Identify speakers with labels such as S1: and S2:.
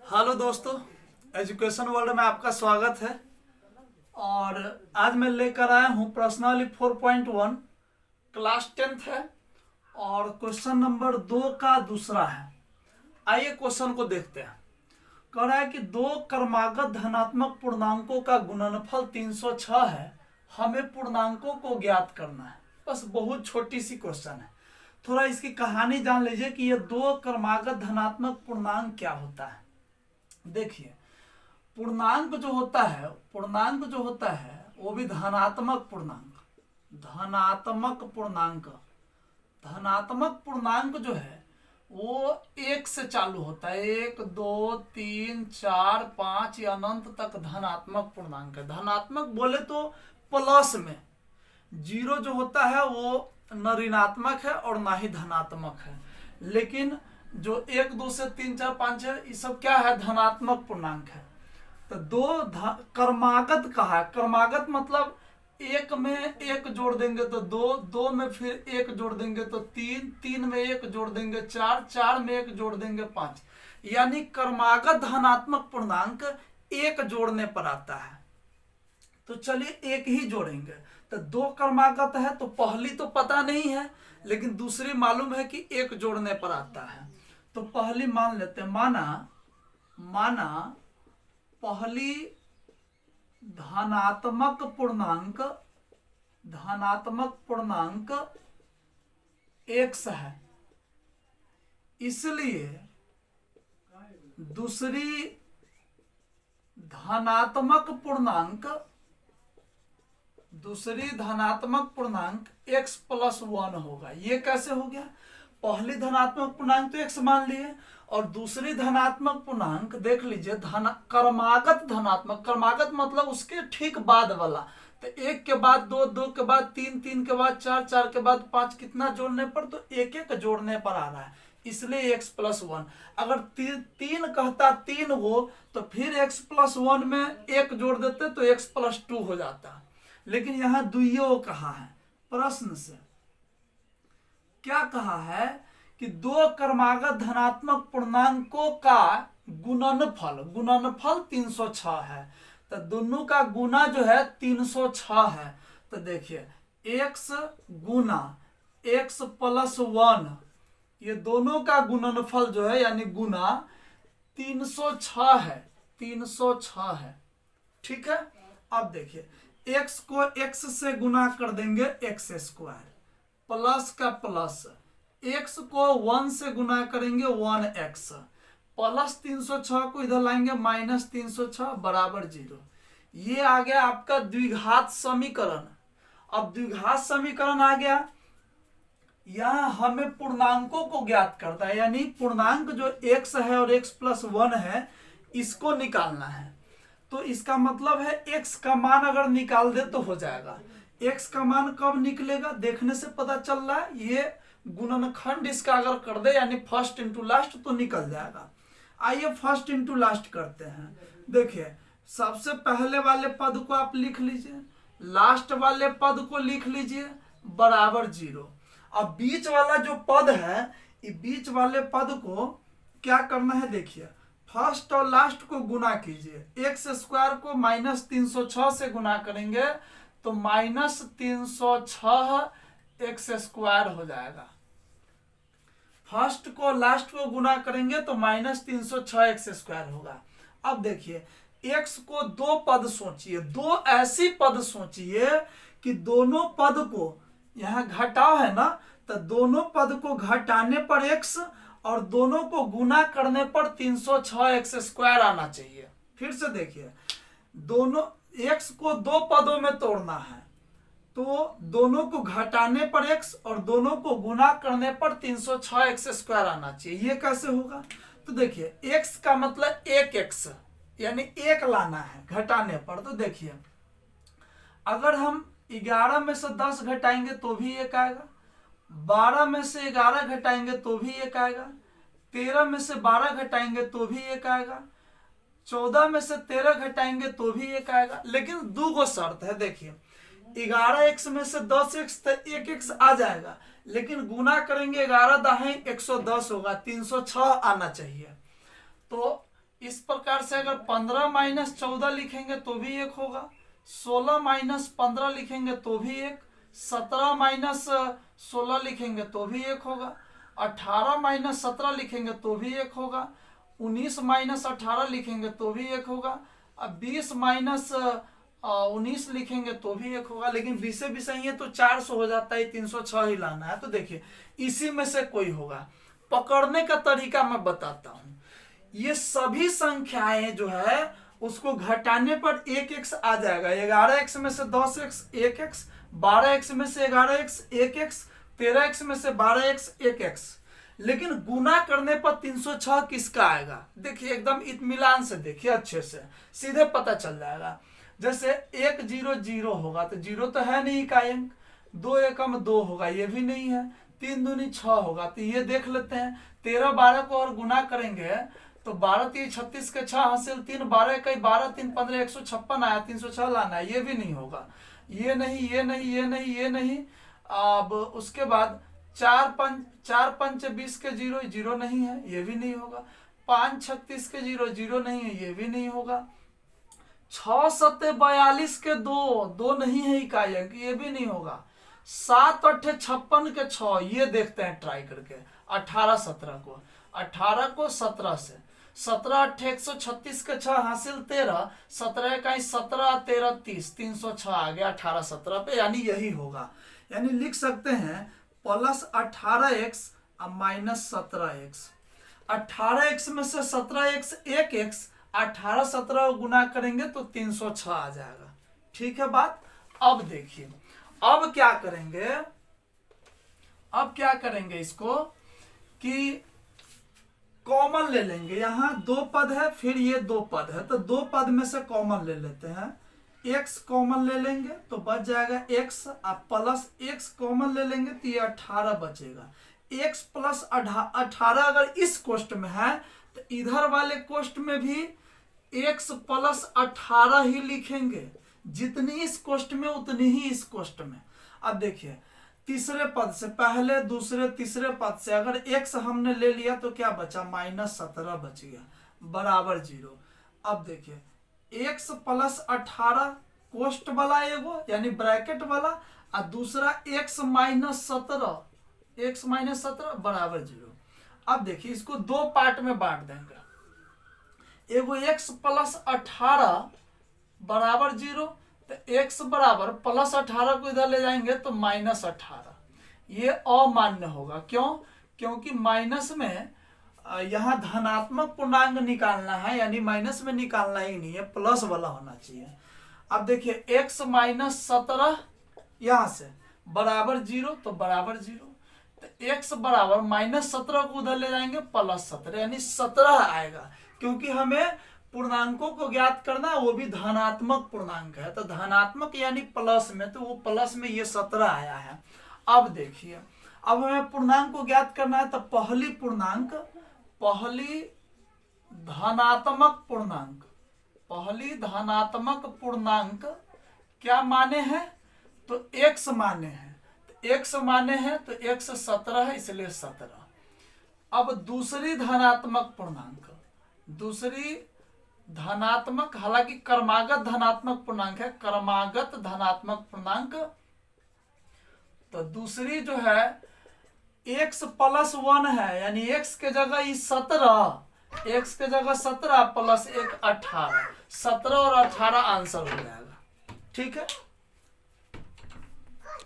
S1: Hello दोस्तों, education world में आपका स्वागत है। और आज मैं लेकर आया हूँ प्रश्नावली 4.1, क्लास 10th है और क्वेश्चन नंबर 2 का दूसरा है। आइए क्वेश्चन को देखते हैं। कह रहा है कि दो क्रमागत धनात्मक पूर्णांकों का गुणनफल 306 है, हमें पूर्णांकों को ज्ञात करना है। बस बहुत छोटी सी क्वेश्चन है। थोड़ा इसकी कहानी जान लीजिए कि ये दो क्रमागत धनात्मक पूर्णांक क्या होता है। देखिए, पूर्णांक जो होता है वो भी धनात्मक पूर्णांक जो है वो एक से चालू होता है। 1 2 3 4 5 या अनंत तक धनात्मक पूर्णांक है। धनात्मक बोले तो प्लस में, जीरो जो होता है वो न ऋणात्मक है और ना ही धनात्मक है। लेकिन जो 1 2 से 3 4 5 है, ये सब क्या है? धनात्मक पूर्णांक है। तो क्रमागत कहा है। क्रमागत मतलब एक में एक जोड़ देंगे तो दो, दो में फिर एक जोड़ देंगे तो तीन, तीन में एक जोड़ देंगे चार, चार में एक जोड़ देंगे पांच। यानी क्रमागत धनात्मक पूर्णांक एक जोड़ने पर आता है। तो चलिए एक ही जोड़ेंगे। तो दो क्रमागत है तो पहली तो पता नहीं है, लेकिन दूसरी मालूम है कि एक जोड़ने पर आता है। तो पहली मान लेते हैं। माना पहली धनात्मक पूर्णांक x है, इसलिए दूसरी धनात्मक पूर्णांक x + 1 होगा। ये कैसे हो गया? पहली धनात्मक पूर्णांक तो x मान लिए और दूसरी धनात्मक पूर्णांक देख लीजिए, क्रमागत मतलब उसके ठीक बाद वाला। तो एक के बाद दो, दो के बाद तीन, तीन के बाद चार, चार के बाद पांच, कितना जोड़ने पर? तो एक एक जोड़ने पर आ रहा है, इसलिए x + 1। अगर तीन कहता तीन हो तो फिर x + 1 में एक जोड़ देते तो x + 2 हो जाता। लेकिन यहाँ दुइयों कहा है। प्रश्न से क्या कहा है कि दो क्रमागत धनात्मक पूर्णांकों का गुणनफल 306 है। तो दोनों का गुना जो है 306 है। तो देखिए, x गुना x + 1, ये दोनों का गुणनफल जो है यानी गुना 306 है। 306 है, ठीक है। अब देखिए, x को x से गुना कर देंगे x², प्लस का प्लस, x को 1 से गुना करेंगे 1x, प्लस 306 को इधर लाएंगे -306 बराबर 0। ये आ गया आपका द्विघात समीकरण। अब द्विघात समीकरण आ गया, यहां हमें पूर्णांकों को ज्ञात करता है, यानी पूर्णांक जो x है और x + 1 है, इसको निकालना है। तो इसका मतलब है x का मान अगर निकाल दे तो हो जाएगा। x का मान कब निकलेगा? देखने से पता चल रहा है। ये गुणनखंड इसका अगर कर दे यानी फर्स्ट इंटू लास्ट तो निकल जाएगा। आइए फर्स्ट इंटू लास्ट करते हैं। देखिए, सबसे पहले वाले पद को आप लिख लीजिए, लास्ट वाले पद को लिख लीजिए बराबर 0। अब बीच वाला जो पद है, ये बीच वाले पद को क्या करना है? देखिए, फर्स्ट और लास्ट को गुना कीजिए। x² को -306 से गुना करेंगे तो -306 x² हो जाएगा। फर्स्ट को लास्ट को गुना करेंगे तो -306 x² होगा। अब देखिए, x को दो पद सोचिए, दो ऐसी पद सोचिए कि दोनों पद को, यहाँ घटाव है ना, तो दोनों पद को घटाने पर x और दोनों को गुना करने पर 306 x² आना चाहिए। फिर से देखिए, दोनों x को दो पदों में तोड़ना है तो दोनों को घटाने पर x और दोनों को गुना करने पर 306 x² आना चाहिए। ये कैसे होगा? तो देखिए, x का मतलब 1x यानी एक लाना है घटाने पर। तो देखिए, अगर हम 11 में से 10 घटाएंगे तो भी एक आएगा, 12 में से 11 घटाएंगे तो भी एक आएगा, 13 में से 12 घटाएंगे तो भी एक आएगा, 14 में से 13 घटाएंगे तो भी एक आएगा। लेकिन दो गो शर्त है। देखिए, 11x में से 10x तो 1x आ जाएगा, लेकिन गुना करेंगे 11 दाहें 110 होगा, 306 आना चाहिए। तो इस प्रकार से अगर 15 माइनस 14 लिखेंगे तो भी 1 होगा, 16 माइनस 15 लिखेंगे तो भी 1, 17 माइनस 16 लिखेंगे तो भी 1 होगा, 18 माइनस 17 लिखेंगे तो भी 1 होगा, 19 माइनस 18 लिखेंगे तो भी 1 होगा, अब 20 माइनस 19 लिखेंगे तो भी 1 होगा। लेकिन 20 से 20 है तो 400 हो जाता है, 306 ही लाना है। तो देखिए इसी में से कोई होगा। पकड़ने का तरीका मैं बताता हूं। ये सभी संख्याएं जो है उसको घटाने पर 1x आ जाएगा। 11x में से 10x 1x, 12x में से 11x 1x, 13x में से 12x 1x। लेकिन गुना करने पर 306 किसका आएगा? देखिए एकदम इत्मीनान से देखिए, अच्छे से सीधे पता चल जाएगा। जैसे 1 0 0 होगा तो 0 तो है नहीं इकाई अंक, 2 एकम 2 होगा, ये भी नहीं है, 3 दूनी 6 होगा, तो ये देख लेते हैं। 13 12 को और गुना करेंगे तो 12 3 36 के 6 हासिल 3, 12 इकाई 12 3 15 156 आया, 306 लाना है, ये भी नहीं होगा, ये नहीं, ये नहीं, ये नहीं, ये नहीं। अब उसके बाद 4 5 20 के 0 0 नहीं है, ये भी नहीं होगा। 5 36 के 0 0 नहीं है, ये भी नहीं होगा। 6 7 42 के 2 नहीं है इकाई अंक, ये भी नहीं होगा। 7 8 56 के 6, ये देखते हैं ट्राई करके। 18 17 को 17 से 17 8 136 के 6 हासिल 13, 17 इकाई 17 13 30, 306 आ गया 18 17 पे, यानी यही होगा। यानी लिख सकते हैं plus 18x minus 17x। 18x में से 17x 1x, 18 17 गुना करेंगे तो 306 आ जाएगा। ठीक है बात। अब देखिए अब क्या करेंगे, अब क्या करेंगे इसको कि कॉमन ले लेंगे। यहाँ 2 पद है, फिर ये 2 पद है, तो 2 पद में से कॉमन ले लेते हैं। x कॉमन ले लेंगे तो बच जाएगा x, आप प्लस x कॉमन ले लेंगे तो ये 18 बचेगा। x प्लस 18 अगर इस कोष्ट में है तो इधर वाले कोष्ट में भी x प्लस 18 ही लिखेंगे। जितनी इस कोष्ट में उतनी ही इस कोष्ट में। अब देखिए तीसरे पद से, पहले दूसरे तीसरे पद से अगर x हमने ले लिया तो क्या बचा? माइनस 17 बच गया, बराबर 0। अब देखिए x प्लस 18 कोष्ट वाला एगो यानी ब्रैकेट वाला, और दूसरा x माइनस 17 बराबर 0। अब देखिए इसको 2 पार्ट में बांट देंगे। एगो x प्लस 18 बराबर 0, तो x बराबर प्लस 18 को इधर ले जाएंगे तो माइनस 18, ये अमान्य होगा। क्यों? क्योंकि माइनस में यहाँ धनात्मक पूर्णांक निकालना है, यानी माइनस में निकालना ही नहीं है, प्लस वाला होना चाहिए। अब देखिए x माइनस 17 यहाँ से बराबर 0, तो बराबर 0, तो x बराबर माइनस 17 को उधर ले जाएंगे प्लस 17, यानी 17 आएगा। क्योंकि हमें पूर्णांकों को ज्ञात करना है, वो भी धनात्मक पूर्णांक है, तो धनात्मक यानी प्लस में, तो वो प्लस में ये 17 आया है। अब देखिए अब हमें पूर्णांक को ज्ञात करना है, तो पहली धनात्मक पूर्णांक क्या माने हैं? तो x माने हैं, तो x माने हैं तो x 17 है, इसलिए 17। अब दूसरी धनात्मक हालांकि क्रमागत धनात्मक पूर्णांक है, क्रमागत धनात्मक पूर्णांक, तो दूसरी जो है x प्लस 1 है, यानी x के जगह 17, x के जगह 17 प्लस 1 18, 17 और 18 आंसर हो जाएगा। ठीक है।